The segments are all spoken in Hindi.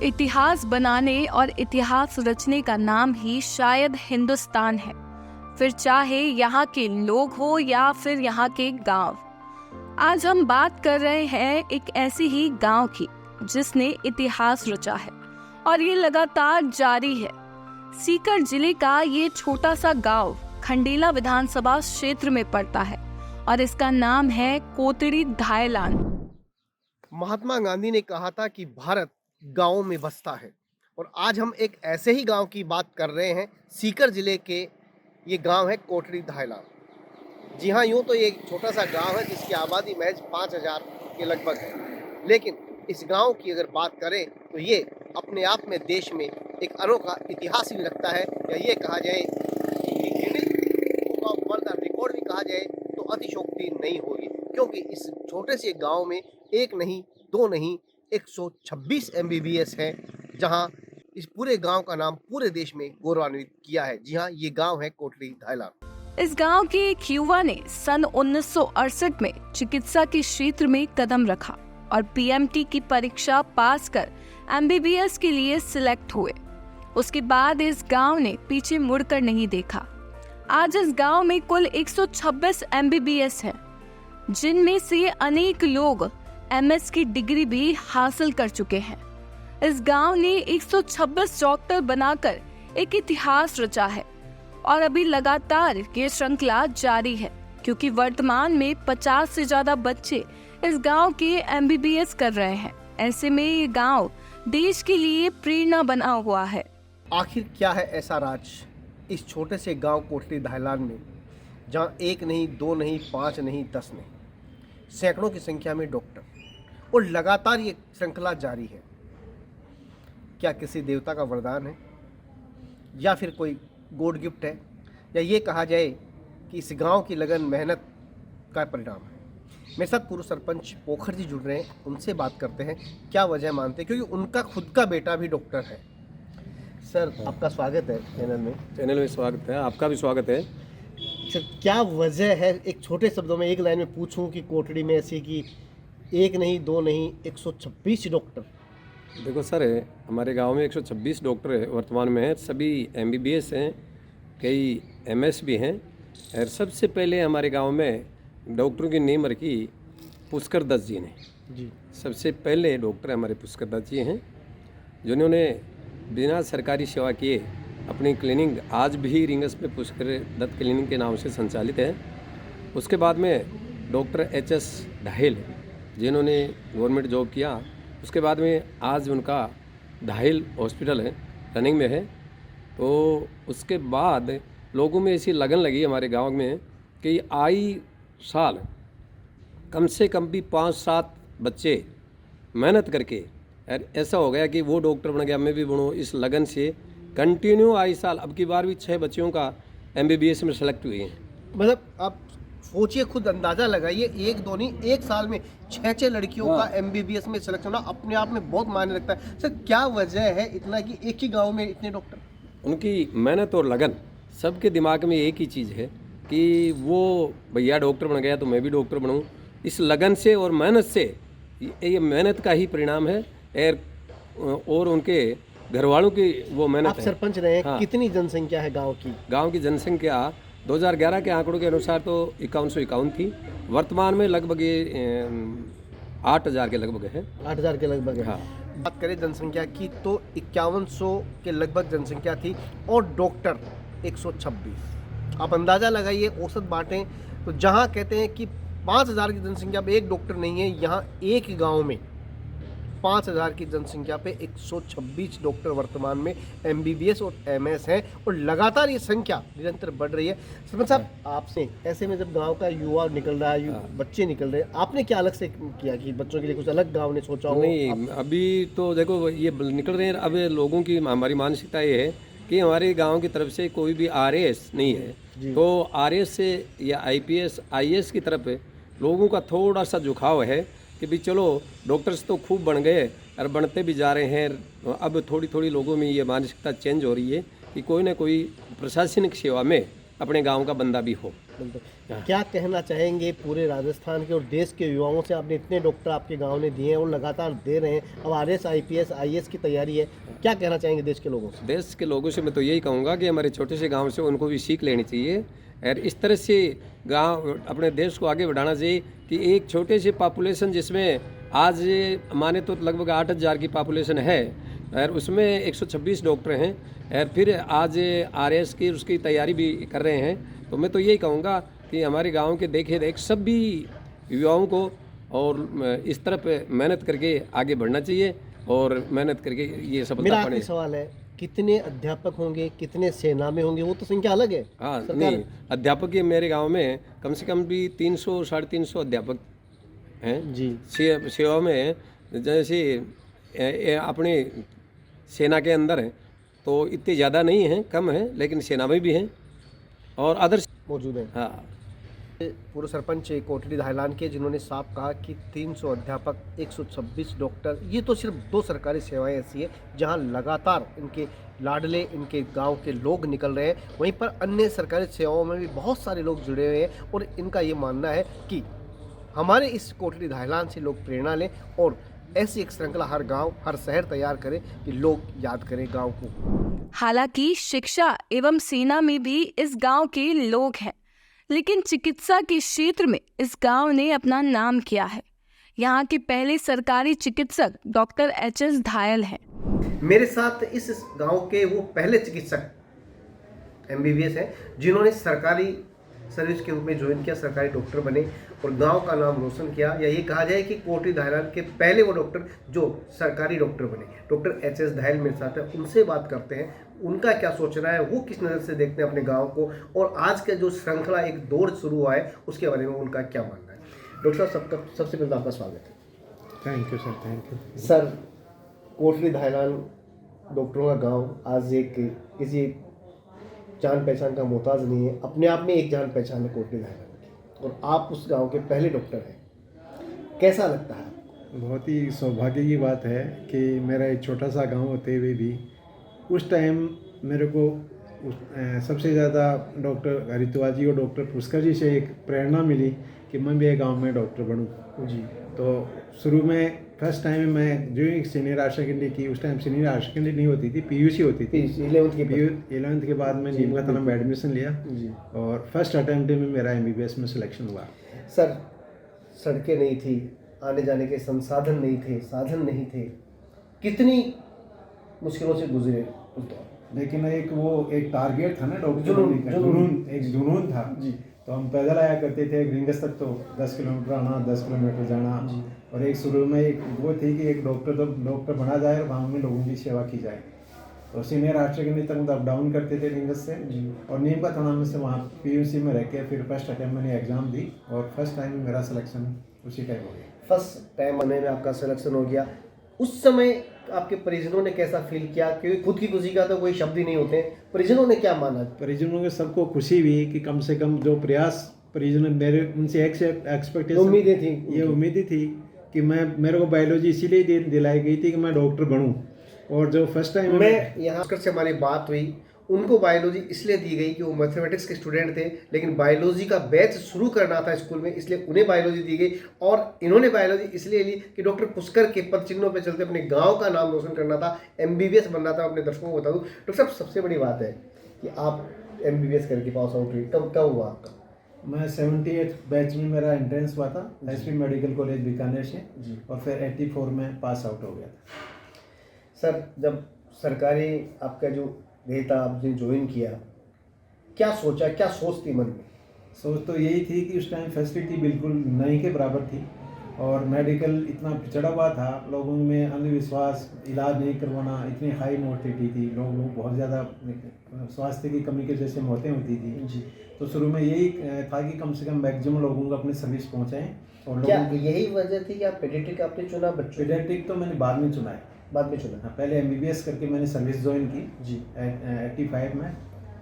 इतिहास बनाने और इतिहास रचने का नाम ही शायद हिंदुस्तान है, फिर चाहे यहाँ के लोग हो या फिर यहाँ के गांव। आज हम बात कर रहे हैं एक ऐसी ही गांव की जिसने इतिहास रचा है और ये लगातार जारी है। सीकर जिले का ये छोटा सा गांव खंडेला विधानसभा क्षेत्र में पड़ता है और इसका नाम है कोटड़ी धायलान। महात्मा गांधी ने कहा था कि भारत गांवों में बसता है और आज हम एक ऐसे ही गांव की बात कर रहे हैं। सीकर जिले के ये गांव है कोटड़ी धायलान। जी हाँ, यूँ तो ये एक छोटा सा गांव है जिसकी आबादी महज 5000 के लगभग है, लेकिन इस गांव की अगर बात करें तो ये अपने आप में देश में एक अनोखा इतिहास भी रखता है, या ये कहा जाए कि Guinness book of world record भी कहा जाए तो अतिशयोक्ति नहीं होगी, क्योंकि इस छोटे से गांव में एक नहीं दो नहीं 126 MBBS है, जहां इस पूरे गांव का नाम पूरे देश में गौरवान्वित किया है। जी हाँ, ये गांव है कोटड़ी धायलान। इस गांव के एक युवा ने सन 1968 में चिकित्सा के क्षेत्र में कदम रखा और PMT की परीक्षा पास कर MBBS के लिए सिलेक्ट हुए। उसके बाद इस गांव ने पीछे मुड़कर नहीं देखा। आज इस गांव में कुल 126 MBBS हैं, जिनमें से अनेक लोग MS की डिग्री भी हासिल कर चुके हैं। इस गांव ने 126 डॉक्टर बनाकर एक इतिहास रचा है और अभी लगातार ये श्रृंखला जारी है, क्योंकि वर्तमान में 50 से ज्यादा बच्चे इस गांव के MBBS कर रहे हैं। ऐसे में ये गांव देश के लिए प्रेरणा बना हुआ है। आखिर क्या है ऐसा राज इस छोटे से गांव कोटड़ी धायलान में, जहां एक नहीं दो नहीं 5 नहीं 10 नहीं सैकड़ों की संख्या में डॉक्टर, और लगातार ये श्रृंखला जारी है। क्या किसी देवता का वरदान है, या फिर कोई गॉड गिफ्ट है, या ये कहा जाए कि इस गांव की लगन मेहनत का परिणाम है। मेरे साथ पूर्व सरपंच पोखर जी जुड़ रहे हैं, उनसे बात करते हैं क्या वजह मानते हैं, क्योंकि उनका खुद का बेटा भी डॉक्टर है। सर, आपका स्वागत है चैनल में स्वागत है, आपका भी स्वागत है। सर, क्या वजह है, एक छोटे शब्दों में एक लाइन में पूछूं कि कोटड़ी में ऐसी कि एक नहीं दो नहीं 126 डॉक्टर? देखो सर, हमारे गांव में 126 डॉक्टर वर्तमान में हैं। सभी MBBS हैं, कई MS भी हैं। और सबसे पहले हमारे गांव में डॉक्टरों की नींव रखी पुष्कर दत्त जी ने। जी, सबसे पहले डॉक्टर हमारे पुष्कर दत्त जी हैं, जिन्होंने बिना सरकारी सेवा किए अपनी क्लिनिक आज भी रिंगस में पुष्कर दत्त क्लिनिक के नाम से संचालित है। उसके बाद में डॉक्टर HS ढाहिल, जिन्होंने गवर्नमेंट जॉब किया। उसके बाद में आज उनका ढाहिल हॉस्पिटल है, रनिंग में है। तो उसके बाद लोगों में ऐसी लगन लगी हमारे गांव में कि आई साल कम से कम भी 5-7 बच्चे मेहनत करके, और ऐसा हो गया कि वो डॉक्टर बन गया, मैं भी बनूँ। इस लगन से कंटिन्यू आई साल अब की बार भी 6 बच्चियों का MBBS में सेलेक्ट हुए हैं। मतलब आप सोचिए, खुद अंदाजा लगाइए, एक दो नहीं एक साल में 6 लड़कियों का MBBS में सिलेक्शन होना अपने आप में बहुत मायने रखता है। सर, क्या वजह है इतना कि एक ही गांव में इतने डॉक्टर? उनकी मेहनत और लगन। सबके दिमाग में एक ही चीज़ है कि वो भैया डॉक्टर बन गया तो मैं भी डॉक्टर बनूं। इस लगन से और मेहनत से, ये मेहनत का ही परिणाम है, और उनके घर वालों की वो मेहनत है। आप सरपंच रहे हैं, हाँ। कितनी जनसंख्या है गाँव की? गाँव की जनसंख्या 2011 के आंकड़ों के अनुसार तो 5151 थी। वर्तमान में लगभग ये 8000 के लगभग है। 8000 के लगभग है। हाँ। बात करें जनसंख्या की तो 5100 के लगभग जनसंख्या थी और डॉक्टर 126। आप अंदाज़ा लगाइए, औसत बांटें तो जहाँ कहते हैं कि 5000 की जनसंख्या पे एक डॉक्टर नहीं है, यहाँ एक गाँव में 5000 की जनसंख्या पे 126 डॉक्टर वर्तमान में MBBS और MS हैं, और लगातार ये संख्या निरंतर बढ़ रही है। सरपंच साहब, आपसे ऐसे में जब गांव का युवा निकल रहा है, बच्चे निकल रहे हैं, आपने क्या अलग से किया कि बच्चों के लिए कुछ अलग गांव ने सोचा हो? नहीं, अभी तो देखो ये निकल रहे हैं। अब लोगों की, हमारी मानसिकता ये है कि हमारे गाँव की तरफ से कोई भी RAS नहीं है, तो RAS से या IPS IAS की तरफ लोगों का थोड़ा सा झुकाव है कि भी चलो डॉक्टर्स तो खूब बन गए और बनते भी जा रहे हैं। अब थोड़ी थोड़ी लोगों में ये मानसिकता चेंज हो रही है कि कोई ना कोई प्रशासनिक सेवा में अपने गांव का बंदा भी हो। बिल्कुल। क्या कहना चाहेंगे पूरे राजस्थान के और देश के युवाओं से? आपने इतने डॉक्टर आपके गांव ने दिए हैं और लगातार दे रहे हैं, अब आरएस आईपीएस आईएएस की तैयारी है, क्या कहना चाहेंगे देश के लोगों से? देश के लोगों से मैं तो यही कहूँगा कि हमारे छोटे से गांव से उनको भी सीख लेनी चाहिए और इस तरह से गांव अपने देश को आगे बढ़ाना चाहिए कि एक छोटे से पॉपुलेशन जिसमें आज माने तो लगभग 8,000 की पॉपुलेशन है और उसमें 126 डॉक्टर हैं और फिर आज आरएस की उसकी तैयारी भी कर रहे हैं। तो मैं तो यही कहूँगा कि हमारे गांव के देखे देख सभी युवाओं को और इस तरफ मेहनत करके आगे बढ़ना चाहिए और मेहनत करके ये मेरा सफलता आखिरी पाने। सवाल है, कितने अध्यापक होंगे, कितने सेना में होंगे? वो तो संख्या अलग है। हाँ सरकार- नहीं, अध्यापक ये मेरे गांव में कम से कम भी 300 350 अध्यापक हैं जी सेवा में। जैसे अपनी सेना के अंदर हैं तो इतने ज़्यादा नहीं हैं, कम हैं, लेकिन सेना में भी हैं और अदर। मौजूद है। हाँ पूर्व सरपंच कोटड़ी धायलान के, जिन्होंने साफ कहा कि 300 अध्यापक, 126 डॉक्टर, ये तो सिर्फ 2 सरकारी सेवाएं ऐसी है जहां लगातार इनके लाडले, इनके गांव के लोग निकल रहे हैं। वहीं पर अन्य सरकारी सेवाओं में भी बहुत सारे लोग जुड़े हुए हैं और इनका ये मानना है कि हमारे इस कोटड़ी धायलान से लोग प्रेरणा लें और ऐसी एक श्रृंखला हर गांव, हर शहर तैयार करें कि लोग याद करें गांव को। हालांकि शिक्षा एवं सेना में भी इस गांव के लोग हैं, लेकिन चिकित्सा के क्षेत्र में इस गांव ने अपना नाम किया है। यहाँ के पहले सरकारी चिकित्सक डॉक्टर एच.एस. धायल हैं। मेरे साथ इस गांव के वो पहले चिकित्सक एमबीबीएस हैं जिन्होंने सरकारी सर्विस के रूप में ज्वाइन किया, सरकारी डॉक्टर बने और गांव का नाम रोशन किया। या ये कहा जाए कि कोटड़ी धायलान के पहले वो डॉक्टर जो सरकारी डॉक्टर बने, डॉक्टर एच.एस. धायल मेरे साथ है। उनसे बात करते हैं, उनका क्या सोचना है, वो किस नज़र से देखते हैं अपने गांव को और आज का जो श्रृंखला एक दौर शुरू हुआ है उसके बारे में उनका क्या मानना है। डॉक्टर साहब, सबसे पहले आपका स्वागत है। Thank you sir, thank you sir, Kotdi Dhaylan डॉक्टरों का गांव आज एक किसी जान पहचान का मोहताज नहीं है, अपने आप में एक जान पहचान है कोटड़ी धायलान की, और आप उस गांव के पहले डॉक्टर हैं। कैसा लगता है? बहुत ही सौभाग्य की बात है कि मेरा एक छोटा सा गांव होते हुए भी उस टाइम मेरे को सबसे ज़्यादा डॉक्टर हरिद्वार और डॉक्टर पुष्कर जी से एक प्रेरणा मिली कि मैं भी एक गांव में डॉक्टर बनूं। जी। तो शुरू में फर्स्ट टाइम मैं जो एक सीनियर हायर सेकेंडरी की, उस टाइम सीनियर हायर सेकेंडरी नहीं होती थी, पीयूसी होती थी। 11th के बाद मैं नीम का थाना में एडमिशन लिया जी। और फर्स्ट अटैम्प्ट में मेरा एमबीबीएस में सिलेक्शन हुआ। सर, सड़कें नहीं थी, आने जाने के संसाधन नहीं थे, साधन नहीं थे, कितनी मुश्किलों से गुजरे उस दौर। लेकिन एक टारगेट था ना डॉक्टर जुनून, बनने का, एक जुनून था जी। तो हम पैदल आया करते थे रिंगस तक, तो 10 किलोमीटर आना, 10 किलोमीटर जाना। और एक शुरू में एक वो थी कि एक डॉक्टर बना जाए और गाँव में लोगों की सेवा की जाए। तो सीनियर हायर सेकेंडरी तक अप डाउन करते थे रिंगस से और नीम का थाना में से वहाँ पीयूसी में रह के फिर फर्स्ट अटैम्प्ट मैंने एग्ज़ाम दी और फर्स्ट टाइम में मेरा सिलेक्शन उसी टाइम हो गया। फर्स्ट टाइम आने में आपका सिलेक्शन हो गया। उस समय आपके परिजनों ने कैसा फील किया? क्योंकि खुद की खुशी का तो कोई शब्द ही नहीं होते, परिजनों ने क्या माना? परिजनों के सबको खुशी हुई कि कम से कम जो प्रयास परिजनों मेरे उनसे एक्सपेक्टेशन, उम्मीदें थी, ये उम्मीदें थी कि मेरे को बायोलॉजी इसीलिए दिलाई गई थी कि मैं डॉक्टर बनूं। और जो फर्स्ट टाइम मैं यहाँ से हमारी बात हुई, उनको बायोलॉजी इसलिए दी गई कि वो मैथमेटिक्स के स्टूडेंट थे, लेकिन बायोलॉजी का बैच शुरू करना था स्कूल में, इसलिए उन्हें बायोलॉजी दी गई। और इन्होंने बायोलॉजी इसलिए ली कि डॉक्टर पुष्कर के पद चिन्हों पे चलते अपने गांव का नाम रोशन करना था, एमबीबीएस बनना था। अपने दर्शकों को बता दूं डॉक्टर साहब, सबसे बड़ी बात है कि आप एमबीबीएस करके पास आउट हुई, कब हुआ आपका? मैं 78 बैच में मेरा एंट्रेंस हुआ था एसपी मेडिकल कॉलेज बीकानेर से और फिर 84 में पास आउट हो गया था। सर, जब सरकारी आपका जो ध्येय था, आपने ज्वाइन किया, क्या सोचा, क्या सोच थी मन में? सोच तो यही थी कि उस टाइम फैसिलिटी बिल्कुल नहीं के बराबर थी और मेडिकल इतना पिछड़ा हुआ था, लोगों में अंधविश्वास, इलाज नहीं करवाना, इतनी हाई मोर्टेलिटी थी, लोग बहुत ज़्यादा स्वास्थ्य की कमी की वजह से मौतें होती थी जी। तो शुरू में यही था कि कम से कम मैक्सिमम लोगों को अपनी सर्विस पहुँचाएँ। और क्या यही वजह थी कि आप पेडियाट्रिक आपने चुना? पेडियाट्रिक तो मैंने बाद में चुना है, बाद में चुना। हाँ, पहले एमबीबीएस करके मैंने सर्विस ज्वाइन की जी 85 में,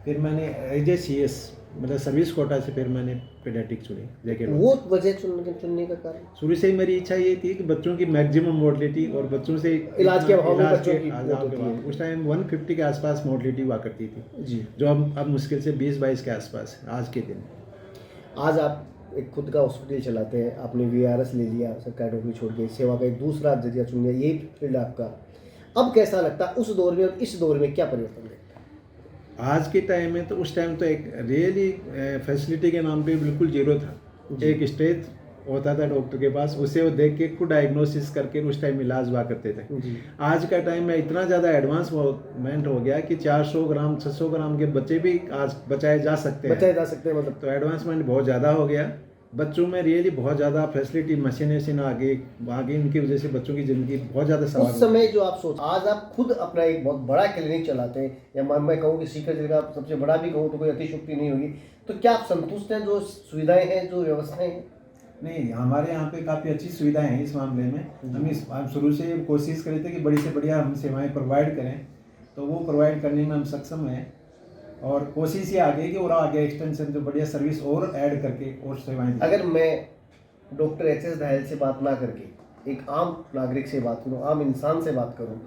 फिर मैंने एज ए CS मतलब सर्विस कोटा से फिर मैंने पेडियाट्रिक चुनी। लेकिन वो वजह चुनने का कारण शुरू से ही मेरी इच्छा ये थी कि बच्चों की मैक्सिमम मोर्टलिटी और बच्चों से इलाज के अभाव में इलाज बच्चों के की अभाव मौत के होती है। बाद उस टाइम 150 के आसपास मोर्टलिटी हुआ करती थी जी। जो अब मुश्किल से 20-22 के आसपास आज के दिन। आज आप एक खुद का हॉस्पिटल चलाते हैं, आपने वीआरएस ले लिया, सरकारी नौकरी छोड़ के सेवा का एक दूसरा जरिया चुन लिया, यही फील्ड आपका। अब कैसा लगता है उस दौर में और इस दौर में क्या परिवर्तन देखता है? आज के टाइम में तो उस टाइम तो एक रियली फैसिलिटी के नाम पे बिल्कुल जीरो था। एक स्टेज होता था डॉक्टर के पास, उसे वो देख के खुद डायग्नोसिस करके उस टाइम इलाज हुआ करते थे। आज का टाइम में इतना ज़्यादा एडवांसमेंट हो गया कि 400 ग्राम 600 ग्राम के बच्चे भी आज बचाए जा सकते हैं मतलब तो एडवांसमेंट बहुत ज़्यादा हो गया। बच्चों में रियली बहुत ज़्यादा फैसिलिटी मशीनें आगे इनकी वजह से बच्चों की ज़िंदगी बहुत ज़्यादा सवाल उस समय जो आप सोच, आज आप खुद अपना एक बहुत बड़ा क्लिनिक चलाते हैं, या मैं कहूँ कि सीकर जिले का सबसे बड़ा भी कहूँ तो कोई अतिशयोक्ति नहीं होगी, तो क्या आप संतुष्ट हैं जो सुविधाएं हैं, जो व्यवस्थाएं हैं? नहीं, हमारे यहाँ पे काफ़ी अच्छी सुविधाएं हैं इस मामले में। हम शुरू से कोशिश करे थे कि बड़ी से बढ़िया हम सेवाएं प्रोवाइड करें, तो वो प्रोवाइड करने में हम सक्षम हैं और कोशिश ये आगे कि और आगे एक्सटेंशन जो बढ़िया सर्विस और ऐड करके और सेवाएं दें। अगर मैं डॉक्टर एच.एस. धायल से बात ना करके एक आम नागरिक से बात करूँ, आम इंसान से बात करूँ,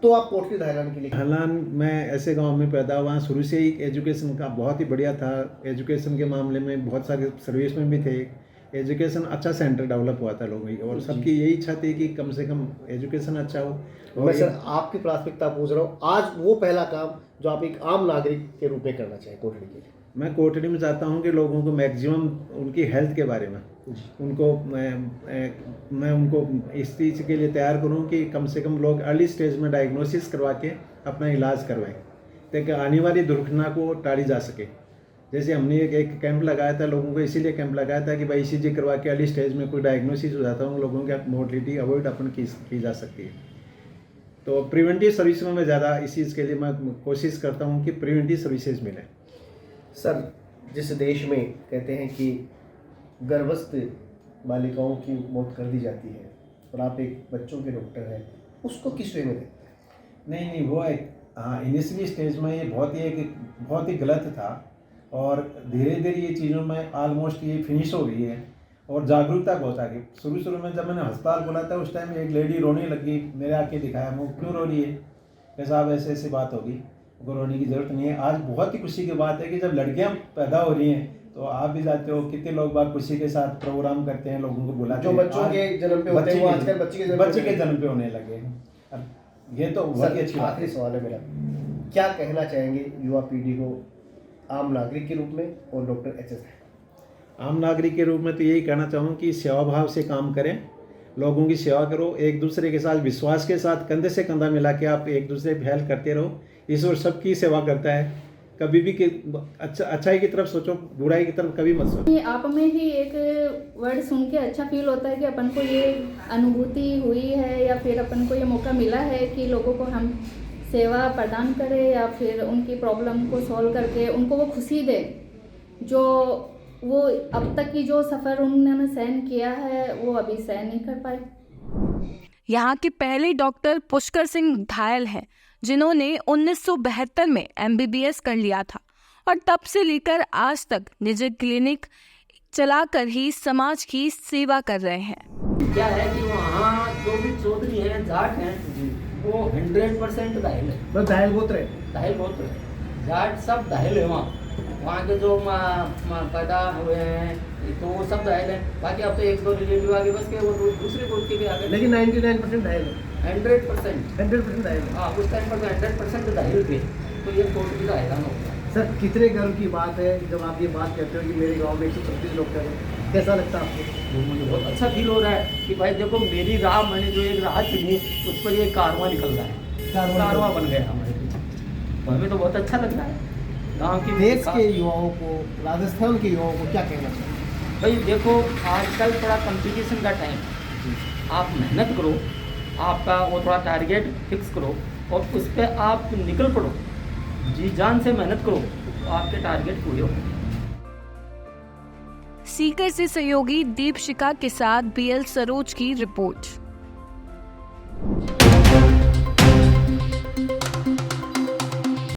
तो आप कोटली धायलान के लिए? धायलान मैं ऐसे गांव में पैदा हुआ, शुरू से ही एजुकेशन का बहुत ही बढ़िया था। एजुकेशन के मामले में बहुत सारे सर्विस में भी थे, एजुकेशन अच्छा सेंटर डेवलप हुआ था लोगों की, और सबकी यही इच्छा थी कि कम से कम एजुकेशन अच्छा हो। मैं सर आपकी प्राथमिकता पूछ रहा हूँ, आज वो पहला काम जो आप एक आम नागरिक के रूप में करना चाहें कोटड़ी के लिए? मैं कोटड़ी में चाहता हूँ कि लोगों को मैक्सिमम उनकी हेल्थ के बारे में उनको मैं उनको इस चीज़ के लिए तैयार करूँ कि कम से कम लोग अर्ली स्टेज में डायग्नोसिस करवा के अपना इलाज करवाएं, ताकि आने वाली दुर्घटना को टाली जा सके। जैसे हमने एक कैंप लगाया था लोगों को, इसीलिए कैंप लगाया था कि भाई ECG करवा के अर्ली स्टेज में कोई डायग्नोसिस हो जाता है, लोगों की मोर्टलिटी अवॉइड अपन की जा सकती है। तो प्रिवेंटिव सर्विस में मैं ज़्यादा इस चीज़ के लिए मैं कोशिश करता हूँ कि प्रिवेंटिव सर्विसेज मिलें। सर, जिस देश में कहते हैं कि गर्भस्थ बालिकाओं की मौत कर दी जाती है और आप एक बच्चों के डॉक्टर हैं, उसको किस वे में देखते हैं? नहीं, वो एक इनिशियली स्टेज में ये बहुत ही गलत था, और धीरे धीरे ये चीज़ों में ऑलमोस्ट ये फिनिश हो गई है और जागरूकता बहुत आ गई। शुरू में जब मैंने अस्पताल खोला था उस टाइम एक लेडी रोने लगी, मेरे आके दिखाया, वो क्यों रो रही है, कैसा साहब ऐसे बात होगी, उनको रोने की ज़रूरत नहीं है। आज बहुत ही खुशी की बात है कि जब लड़कियां पैदा हो रही हैं तो आप भी जाते हो, कितने लोग बात खुशी के साथ प्रोग्राम करते हैं, लोगों को बुलाते हैं, जो बच्चों के जन्म पे होते हैं वो आजकल बच्चे के जन्म पे होने लगे हैं। ये तो बहुत ही अच्छी बात है। आखिरी सवाल है मेरा, क्या कहना चाहेंगे युवा पीढ़ी को आम नागरिक के रूप में और डॉक्टर एच.एस. धायल? आम नागरिक के रूप में तो यही कहना चाहूँ कि सेवा भाव से काम करें, लोगों की सेवा करो, एक दूसरे के साथ विश्वास के साथ कंधे से कंधा मिला के आप एक दूसरे की हेल्प करते रहो। ईश्वर सबकी सेवा करता है, कभी भी अच्छाई की तरफ सोचो, बुराई की तरफ कभी मत सोचो। आप में ही एक वर्ड सुन के अच्छा फील होता है कि अपन को ये अनुभूति हुई है या फिर अपन को ये मौका मिला है कि लोगों को हम सेवा प्रदान करें या फिर उनकी प्रॉब्लम को सॉल्व करके उनको वो खुशी दे जो वो अब तक की जो सफ़र उन्होंने सहन किया है वो अभी सहन नहीं कर पाए। यहाँ के पहले डॉक्टर पुष्कर सिंह धायल हैं, जिन्होंने 1972 में MBBS कर लिया था और तब से लेकर आज तक निजी क्लिनिक चलाकर ही समाज की सेवा कर रहे हैं। क्या है कि वहाँ जो भी चौधरी हैं, जाट हैं, वो 100% धायल है। बस धायल गोत्र है, जाट सब धायल है। वहाँ के जो पैदा हुए हैं तो वो सब धायल है। बाकी अब तो 1-2 रिलेटिव आगे बस के वो दूसरे गोत्र के भी आगे, लेकिन 99% धायल है। 100% धायल है। हाँ, उस टाइम पर 100% धायल थे, तो ये कोटड़ी का हैरान हो गया। सर, कितने गर्व की बात है जब आप ये बात कहते हो कि मेरे गांव में 136 डॉक्टर हैं, कैसा लगता है आपको? मुझे बहुत अच्छा फील हो रहा है कि भाई देखो मेरी राह, मैंने जो एक राह चुनी उस पर ये कारवां निकल रहा है, कारवां बन गया हमारे लिए। तो हमें तो बहुत अच्छा लग रहा है। गाँव की देश के युवाओं को, राजस्थान के युवाओं को क्या कहना चाहिए? भाई देखो, आजकल थोड़ा कंपटीशन का टाइम, आप मेहनत करो, आपका वो थोड़ा टारगेट फिक्स करो और उस पर आप निकल पड़ो, जी जान से मेहनत करो, तो आपके टारगेट पूरे हो। सीकर से सहयोगी दीपशिखा के साथ BL सरोज की रिपोर्ट।